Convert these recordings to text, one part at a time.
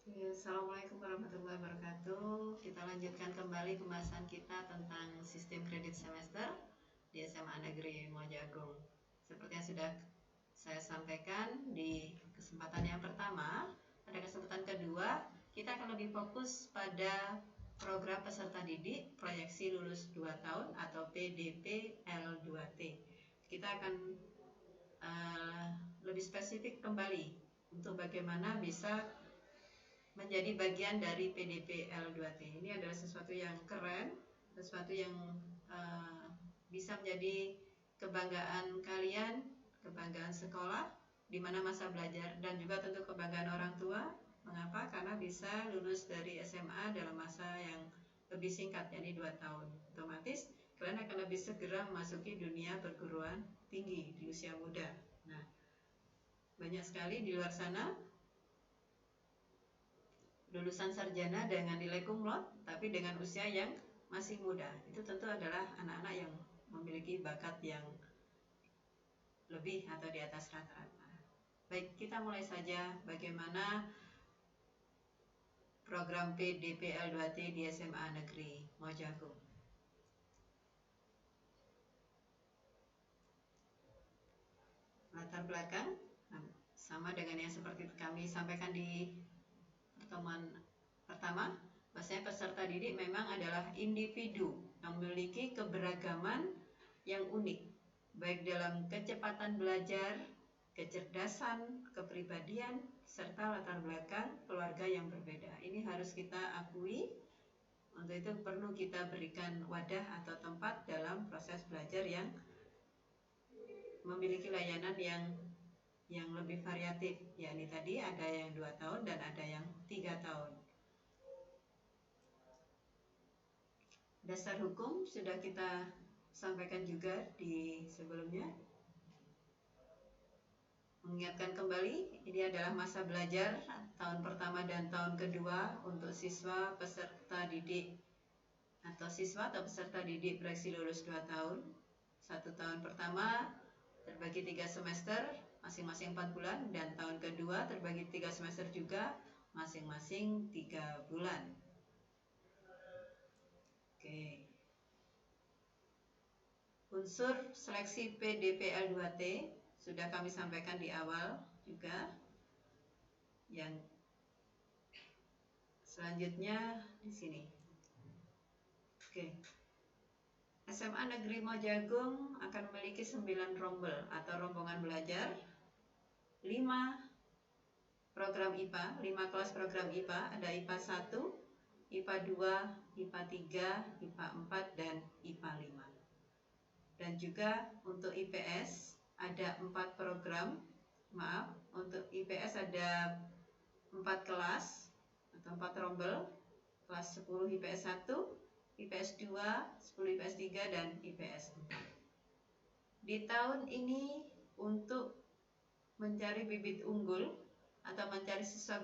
Assalamualaikum warahmatullahi wabarakatuh. Kita lanjutkan kembali pembahasan kita tentang sistem kredit semester di SMA Negeri Mojagung. Seperti yang sudah saya sampaikan di kesempatan yang pertama, pada kesempatan kedua kita akan lebih fokus pada program peserta didik proyeksi lulus 2 tahun atau PDP L2T. Kita akan lebih spesifik kembali untuk bagaimana bisa menjadi bagian dari PDP L2T. Ini adalah sesuatu yang keren, sesuatu yang bisa menjadi kebanggaan kalian, kebanggaan sekolah di mana masa belajar, dan juga tentu kebanggaan orang tua. Mengapa? Karena bisa lulus dari SMA dalam masa yang lebih singkat, yakni 2 tahun. Otomatis kalian akan lebih segera memasuki dunia perguruan tinggi di usia muda. Nah, banyak sekali di luar sana lulusan sarjana dengan nilai kumlot tapi dengan usia yang masih muda. Itu tentu adalah anak-anak yang memiliki bakat yang lebih atau di atas rata-rata. Baik, kita mulai saja bagaimana program PDP L2T di SMA Negeri Mojagung. Latar belakang sama dengan yang seperti kami sampaikan di pertemuan pertama, bahwasanya peserta didik memang adalah individu yang memiliki keberagaman yang unik, baik dalam kecepatan belajar, kecerdasan, kepribadian, serta latar belakang keluarga yang berbeda. Ini harus kita akui. Untuk itu perlu kita berikan wadah atau tempat dalam proses belajar yang memiliki layanan yang lebih variatif, yakni tadi ada yang 2 tahun dan ada yang 3 tahun. Dasar hukum sudah kita sampaikan juga di sebelumnya. Mengingatkan kembali, ini adalah masa belajar tahun pertama dan tahun kedua untuk siswa peserta didik atau siswa atau peserta didik proyeksi lulus 2 tahun. 1 tahun pertama terbagi 3 semester, masing-masing 4 bulan, dan tahun kedua terbagi 3 semester juga, masing-masing 3 bulan. Oke. Unsur seleksi PDP L2T sudah kami sampaikan di awal juga. Yang selanjutnya di sini. Oke. SMA Negeri Mojagung akan memiliki 9 rombel atau rombongan belajar, 5 program IPA, 5 kelas program IPA, ada IPA 1, IPA 2, IPA 3, IPA 4, dan IPA 5. Dan juga untuk IPS ada 4 program, untuk IPS ada 4 kelas atau 4 rombel, kelas 10 IPS 1, IPS 2, 10 IPS 3, dan IPS 4. Di tahun ini untuk mencari bibit unggul atau mencari siswa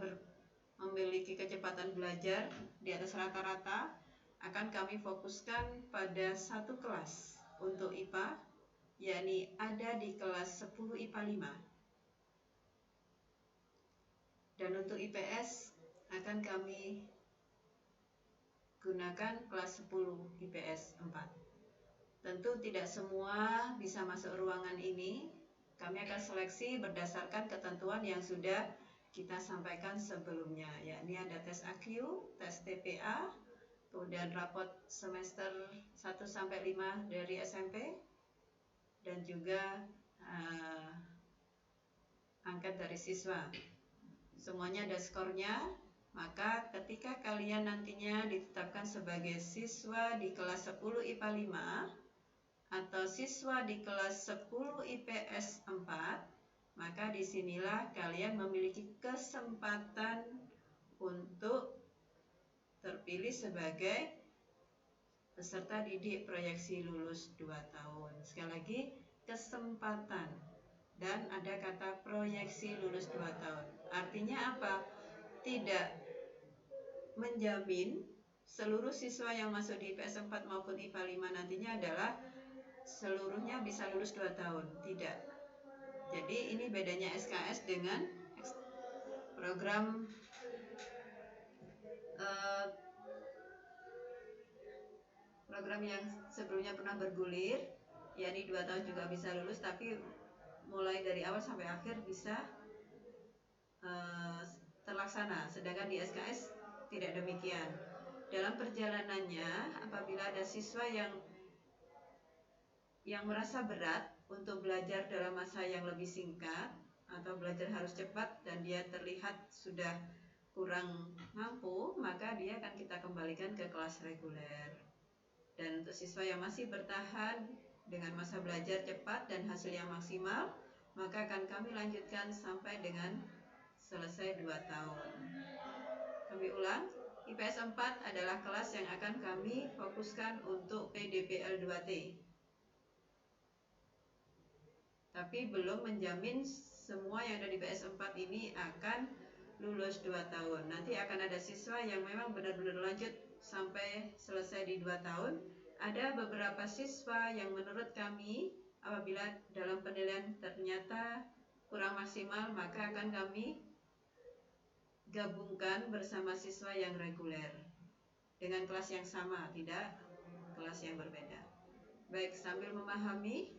memiliki kecepatan belajar di atas rata-rata, akan kami fokuskan pada 1 kelas untuk IPA, yakni ada di kelas 10 IPA 5. Dan untuk IPS akan kami gunakan kelas 10 IPS 4. Tentu tidak semua bisa masuk ruangan ini. Kami akan seleksi berdasarkan ketentuan yang sudah kita sampaikan sebelumnya, yakni ada tes AQ, tes TPA, kemudian rapot semester 1-5 dari SMP, dan juga angkat dari siswa. Semuanya ada skornya. Maka ketika kalian nantinya ditetapkan sebagai siswa di kelas 10 IPA 5 atau siswa di kelas 10 IPS 4, maka disinilah kalian memiliki kesempatan untuk terpilih sebagai peserta didik proyeksi lulus 2 tahun. Sekali lagi, kesempatan. Dan ada kata proyeksi lulus 2 tahun. Artinya apa? Tidak menjamin seluruh siswa yang masuk di IPS 4 maupun IPA 5 nantinya adalah seluruhnya bisa lulus 2 tahun. Tidak. Jadi ini bedanya SKS dengan program program yang sebelumnya pernah bergulir, yakni 2 tahun juga bisa lulus, tapi mulai dari awal sampai akhir bisa terlaksana. Sedangkan di SKS tidak demikian. Dalam perjalanannya, apabila ada siswa yang merasa berat untuk belajar dalam masa yang lebih singkat atau belajar harus cepat dan dia terlihat sudah kurang mampu, maka dia akan kita kembalikan ke kelas reguler. Dan untuk siswa yang masih bertahan dengan masa belajar cepat dan hasil yang maksimal, maka akan kami lanjutkan sampai dengan selesai 2 tahun. Kami ulang, IPS 4 adalah kelas yang akan kami fokuskan untuk PDPL 2T. Tapi belum menjamin semua yang ada di IPS 4 ini akan lulus 2 tahun. Nanti akan ada siswa yang memang benar-benar lanjut sampai selesai di 2 tahun. Ada beberapa siswa yang menurut kami apabila dalam penilaian ternyata kurang maksimal, maka akan kami gabungkan bersama siswa yang reguler dengan kelas yang sama, tidak kelas yang berbeda. Baik, sambil memahami,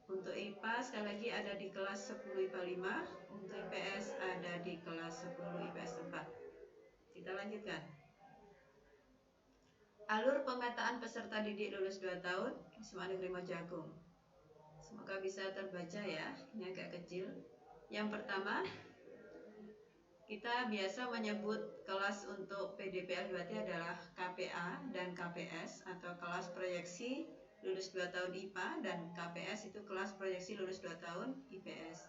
untuk IPA sekali lagi ada di kelas 10 IPA 5, untuk IPS ada di kelas 10 IPS 4. Kita lanjutkan. Alur pemetaan peserta didik lulus 2 tahun SMA Negeri Mojagung. Semoga bisa terbaca ya, ini agak kecil. Yang pertama, kita biasa menyebut kelas untuk PDPL 2T adalah KPA dan KPS atau kelas proyeksi lulus 2 tahun IPA, dan KPS itu kelas proyeksi lulus 2 tahun IPS.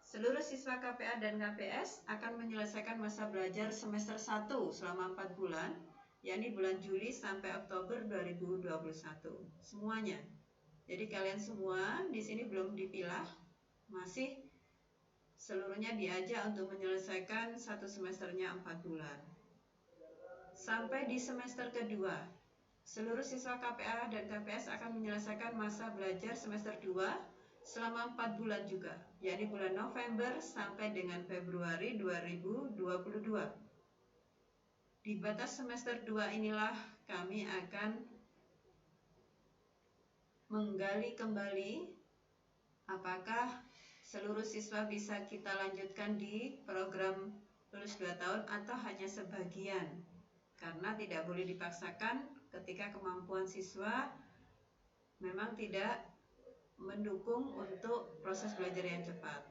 Seluruh siswa KPA dan KPS akan menyelesaikan masa belajar semester 1 selama 4 bulan, yakni bulan Juli sampai Oktober 2021. Semuanya. Jadi kalian semua di sini belum dipilah, masih seluruhnya diajak untuk menyelesaikan satu semesternya 4 bulan. Sampai di semester kedua, seluruh siswa KPA dan KPS akan menyelesaikan masa belajar semester 2 selama 4 bulan juga, yakni bulan November sampai dengan Februari 2022. Di batas semester 2 inilah kami akan menggali kembali apakah seluruh siswa bisa kita lanjutkan di program lulus 2 tahun atau hanya sebagian. Karena tidak boleh dipaksakan ketika kemampuan siswa memang tidak mendukung untuk proses belajar yang cepat.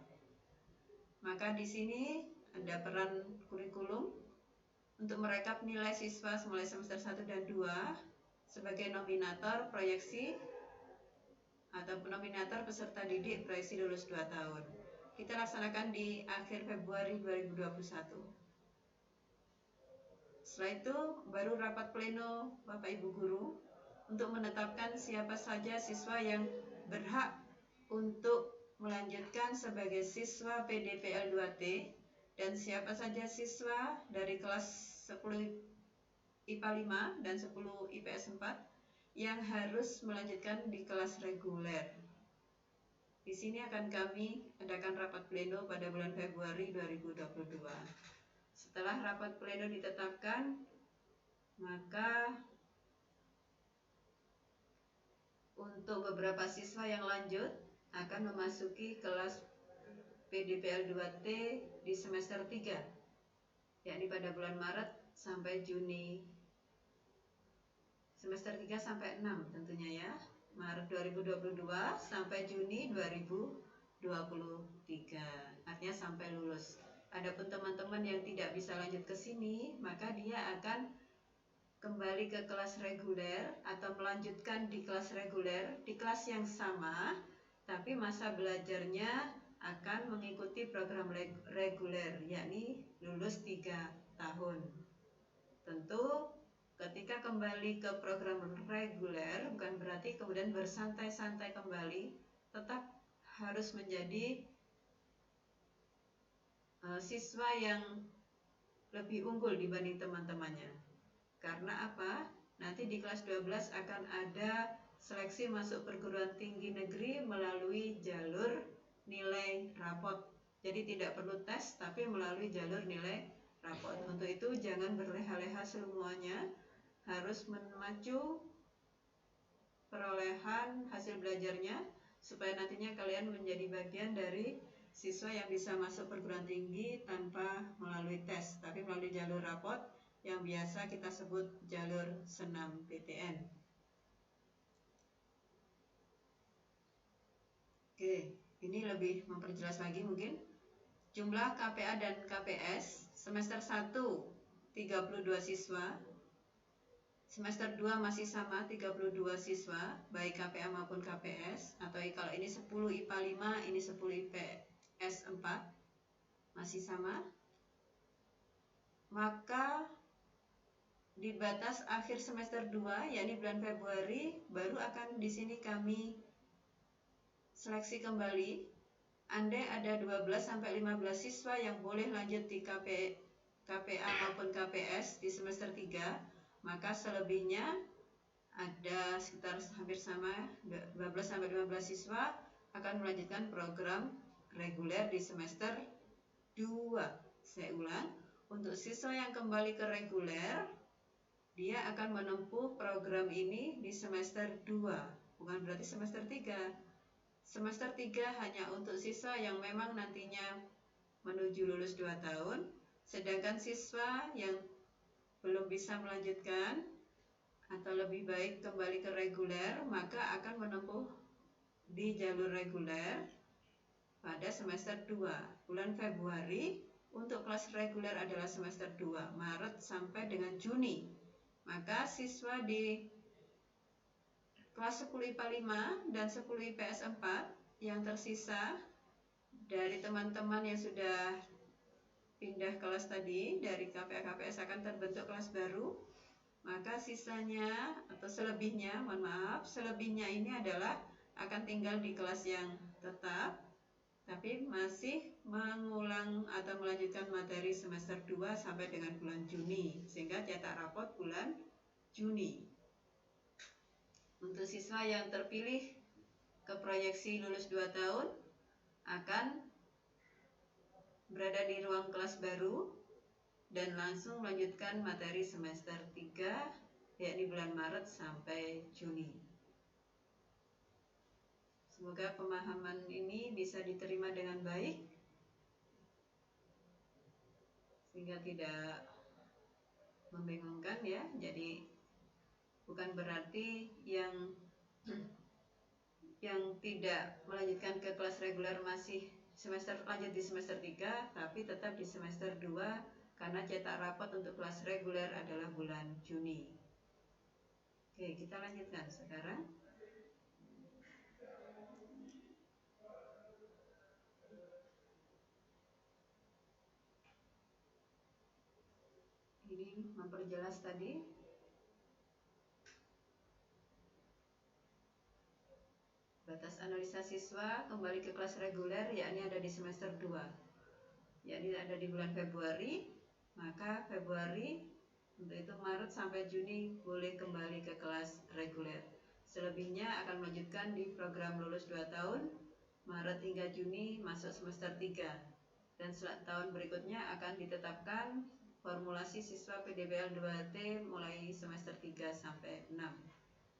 Maka di sini ada peran kurikulum untuk merekap nilai siswa mulai semester 1 dan 2 sebagai nominator proyeksi atau nominator peserta didik proyeksi lulus 2 tahun. Kita laksanakan di akhir Februari 2021. Setelah itu baru rapat pleno Bapak Ibu Guru untuk menetapkan siapa saja siswa yang berhak untuk melanjutkan sebagai siswa PDPL 2T dan siapa saja siswa dari kelas 10 IPA 5 dan 10 IPS 4 yang harus melanjutkan di kelas reguler. Di sini akan kami adakan rapat pleno pada bulan Februari 2022. Setelah rapat pleno ditetapkan, maka untuk beberapa siswa yang lanjut akan memasuki kelas PDPL 2T di semester 3, yakni pada bulan Maret sampai Juni, semester 3 sampai 6 tentunya ya, Maret 2022 sampai Juni 2023, artinya sampai lulus. Adapun teman-teman yang tidak bisa lanjut ke sini, maka dia akan kembali ke kelas reguler atau melanjutkan di kelas reguler di kelas yang sama, tapi masa belajarnya akan mengikuti program reguler, yakni lulus 3 tahun. Tentu ketika kembali ke program reguler bukan berarti kemudian bersantai-santai kembali, tetap harus menjadi siswa yang lebih unggul dibanding teman-temannya. Karena apa? Nanti di kelas 12 akan ada seleksi masuk perguruan tinggi negeri melalui jalur nilai rapot. Jadi tidak perlu tes, tapi melalui jalur nilai rapot. Untuk itu jangan berleha-leha semuanya, harus memacu perolehan hasil belajarnya supaya nantinya kalian menjadi bagian dari siswa yang bisa masuk perguruan tinggi tanpa melalui tes, tapi melalui jalur rapot yang biasa kita sebut jalur senam PTN. Oke, ini lebih memperjelas lagi mungkin. Jumlah KPA dan KPS semester 1 32 siswa, semester 2 masih sama 32 siswa, baik KPA maupun KPS, atau kalau ini 10 IPA 5, ini 10 IPS 4, masih sama. Maka di batas akhir semester 2, yakni bulan Februari, baru akan di sini kami seleksi kembali. Andai ada 12-15 siswa yang boleh lanjut di KPA maupun KPS di semester 3, maka selebihnya ada sekitar hampir sama 12-15 siswa akan melanjutkan program reguler di semester 2. Saya ulang, untuk siswa yang kembali ke reguler, dia akan menempuh program ini di semester 2, bukan berarti semester 3. Semester 3 hanya untuk siswa yang memang nantinya menuju lulus 2 tahun, sedangkan siswa yang belum bisa melanjutkan atau lebih baik kembali ke reguler, maka akan menempuh di jalur reguler pada semester 2. Bulan Februari untuk kelas reguler adalah semester 2, Maret sampai dengan Juni. Maka siswa di kelas 10 IPA 5 dan 10 IPS 4 yang tersisa dari teman-teman yang sudah pindah kelas tadi, dari KPA KPS akan terbentuk kelas baru. Maka sisanya atau selebihnya, mohon maaf, selebihnya ini adalah akan tinggal di kelas yang tetap, tapi masih mengulang atau melanjutkan materi semester 2 sampai dengan bulan Juni, sehingga cetak rapot bulan Juni. Untuk siswa yang terpilih ke proyeksi lulus 2 tahun akan berada di ruang kelas baru dan langsung melanjutkan materi semester 3, yakni bulan Maret sampai Juni. Semoga pemahaman ini bisa diterima dengan baik sehingga tidak membingungkan ya. Jadi bukan berarti yang tidak melanjutkan ke kelas reguler masih lanjut di semester 3, tapi tetap di semester 2 karena cetak rapot untuk kelas reguler adalah bulan Juni. Oke, kita lanjutkan sekarang. Ini memperjelas tadi. Batas analisa siswa kembali ke kelas reguler yakni ada di semester 2, yakni ada di bulan Februari. Maka Februari, untuk itu Maret sampai Juni boleh kembali ke kelas reguler. Selebihnya akan melanjutkan di program lulus 2 tahun, Maret hingga Juni masuk semester 3. Dan tahun berikutnya akan ditetapkan formulasi siswa PDBL 2T mulai semester 3 sampai 6.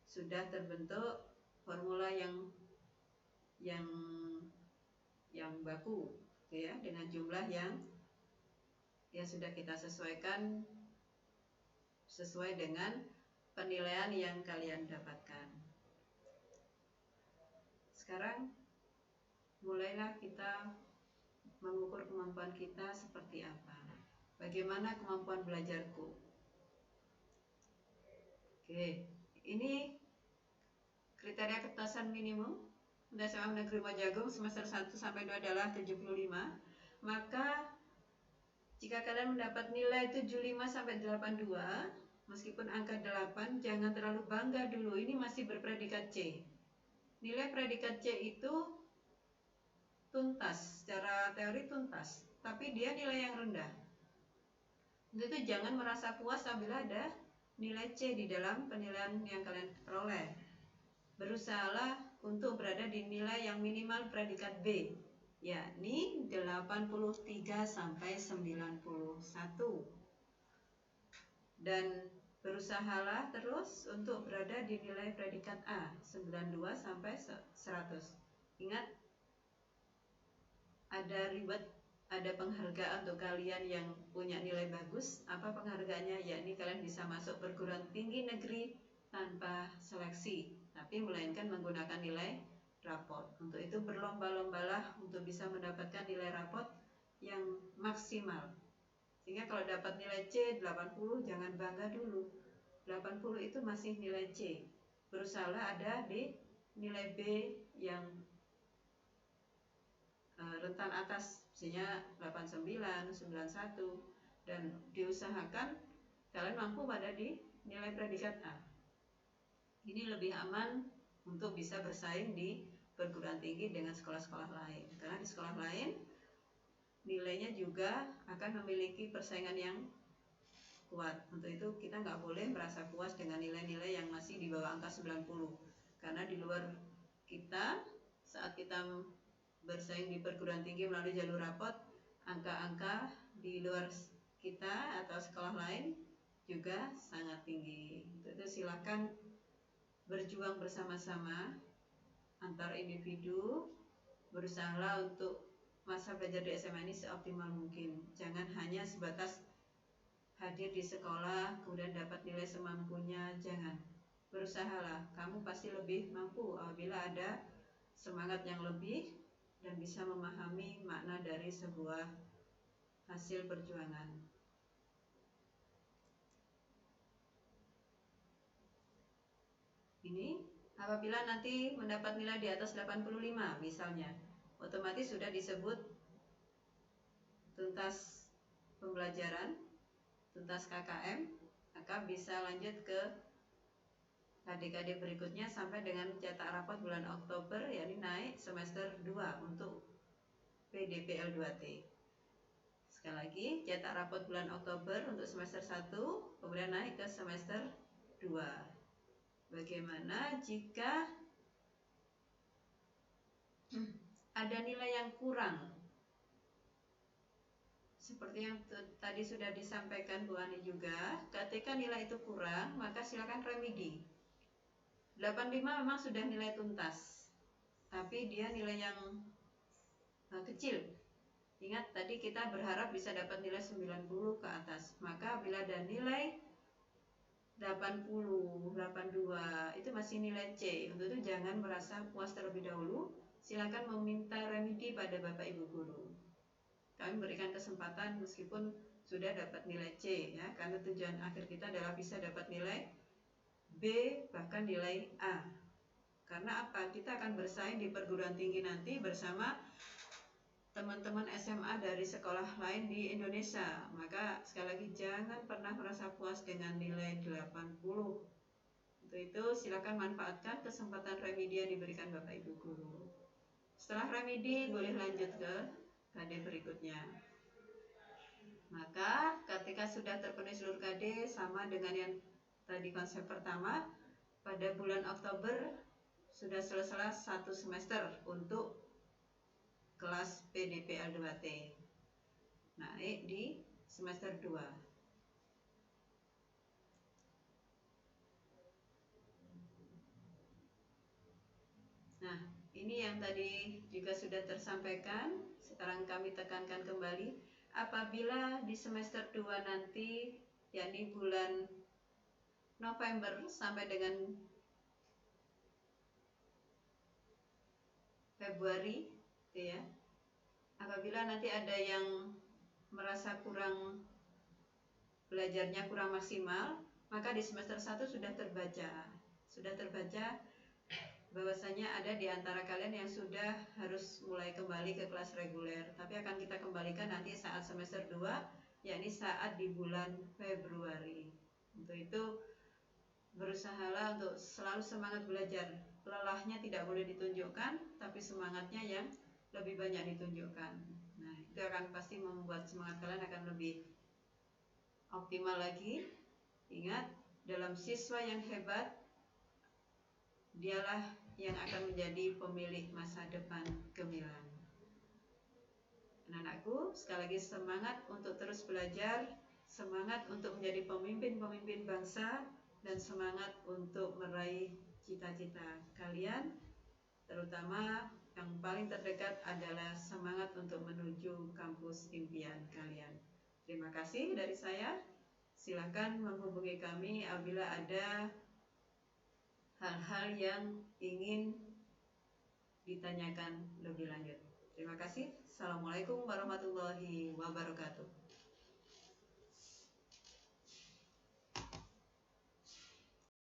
Sudah terbentuk formula yang baku ya, dengan jumlah yang sudah kita sesuaikan sesuai dengan penilaian yang kalian dapatkan. Sekarang mulailah kita mengukur kemampuan kita seperti apa. Bagaimana kemampuan belajarku? Oke, ini kriteria ketasan minimum untuk SMA Negeri Mojagung semester 1 sampai 2 adalah 75. Maka jika kalian mendapat nilai 75 sampai 82, meskipun angka 8, jangan terlalu bangga dulu, ini masih berpredikat C. Nilai predikat C itu tuntas, secara teori tuntas, tapi dia nilai yang rendah. Untuk itu jangan merasa puas apabila ada nilai C di dalam penilaian yang kalian peroleh. Berusahalah untuk berada di nilai yang minimal predikat B, yakni 83 sampai 91. Dan berusahalah terus untuk berada di nilai predikat A 92 sampai 100. Ingat, ada reward, ada penghargaan untuk kalian yang punya nilai bagus. Apa penghargaannya? Yakni kalian bisa masuk perguruan tinggi negeri tanpa seleksi, tapi melainkan menggunakan nilai raport. Untuk itu berlomba-lombalah untuk bisa mendapatkan nilai raport yang maksimal. Sehingga kalau dapat nilai C 80, jangan bangga dulu. 80 itu masih nilai C. Berusahalah ada di nilai B yang rentan atas, misalnya 89, 91, dan diusahakan kalian mampu pada di nilai predikat A. Ini lebih aman untuk bisa bersaing di perguruan tinggi dengan sekolah-sekolah lain. Karena di sekolah lain nilainya juga akan memiliki persaingan yang kuat. Untuk itu kita nggak boleh merasa puas dengan nilai-nilai yang masih di bawah angka 90. Karena di luar kita, saat kita bersaing di perguruan tinggi melalui jalur rapot, angka-angka di luar kita atau sekolah lain juga sangat tinggi. Untuk itu silakan berjuang bersama-sama antar individu, berusahalah untuk masa belajar di SMA ini seoptimal mungkin. Jangan hanya sebatas hadir di sekolah kemudian dapat nilai semampunya, jangan. Berusahalah, kamu pasti lebih mampu apabila ada semangat yang lebih dan bisa memahami makna dari sebuah hasil perjuangan. Ini apabila nanti mendapat nilai di atas 85 misalnya, otomatis sudah disebut tuntas pembelajaran, tuntas KKM, maka bisa lanjut ke adik-adik berikutnya sampai dengan cetak rapot bulan Oktober, yakni naik semester 2 untuk PDPL 2T. Sekali lagi, cetak rapot bulan Oktober untuk semester 1, kemudian naik ke semester 2. Bagaimana jika ada nilai yang kurang? Seperti yang tadi sudah disampaikan Bu Ani juga, ketika nilai itu kurang, maka silakan remedi. 85 memang sudah nilai tuntas, tapi dia nilai yang kecil. Ingat tadi kita berharap bisa dapat nilai 90 ke atas. Maka bila ada nilai 80, 82 itu masih nilai C. Untuk itu jangan merasa puas terlebih dahulu. Silakan meminta remedi pada Bapak Ibu guru. Kami berikan kesempatan meskipun sudah dapat nilai C ya, karena tujuan akhir kita adalah bisa dapat nilai B bahkan nilai A. Karena apa? Kita akan bersaing di perguruan tinggi nanti bersama teman-teman SMA dari sekolah lain di Indonesia. Maka sekali lagi jangan pernah merasa puas dengan nilai 80. Untuk itu silakan manfaatkan kesempatan remedi yang diberikan Bapak Ibu guru. Setelah remedi boleh lanjut ke KD berikutnya. Maka ketika sudah terpenuhi seluruh KD sama dengan yang tadi konsep pertama, pada bulan Oktober sudah selesai 1 semester untuk kelas PDPL 2T. Naik di semester 2. Nah, ini yang tadi juga sudah tersampaikan. Sekarang kami tekankan kembali, apabila di semester 2 nanti, yakni bulan November sampai dengan Februari, ya. Apabila nanti ada yang merasa kurang belajarnya kurang maksimal, maka di semester 1 sudah terbaca bahwasanya ada di antara kalian yang sudah harus mulai kembali ke kelas reguler, tapi akan kita kembalikan nanti saat semester 2, yakni saat di bulan Februari. Untuk itu berusahalah untuk selalu semangat belajar. Lelahnya tidak boleh ditunjukkan, tapi semangatnya yang lebih banyak ditunjukkan. Nah, itu akan pasti membuat semangat kalian akan lebih optimal lagi. Ingat, dalam siswa yang hebat, dialah yang akan menjadi pemilik masa depan gemilang. Anak-anakku, sekali lagi semangat untuk terus belajar, semangat untuk menjadi pemimpin-pemimpin bangsa, dan semangat untuk meraih cita-cita kalian, terutama yang paling terdekat adalah semangat untuk menuju kampus impian kalian. Terima kasih dari saya. Silakan menghubungi kami apabila ada hal-hal yang ingin ditanyakan lebih lanjut. Terima kasih. Assalamualaikum warahmatullahi wabarakatuh.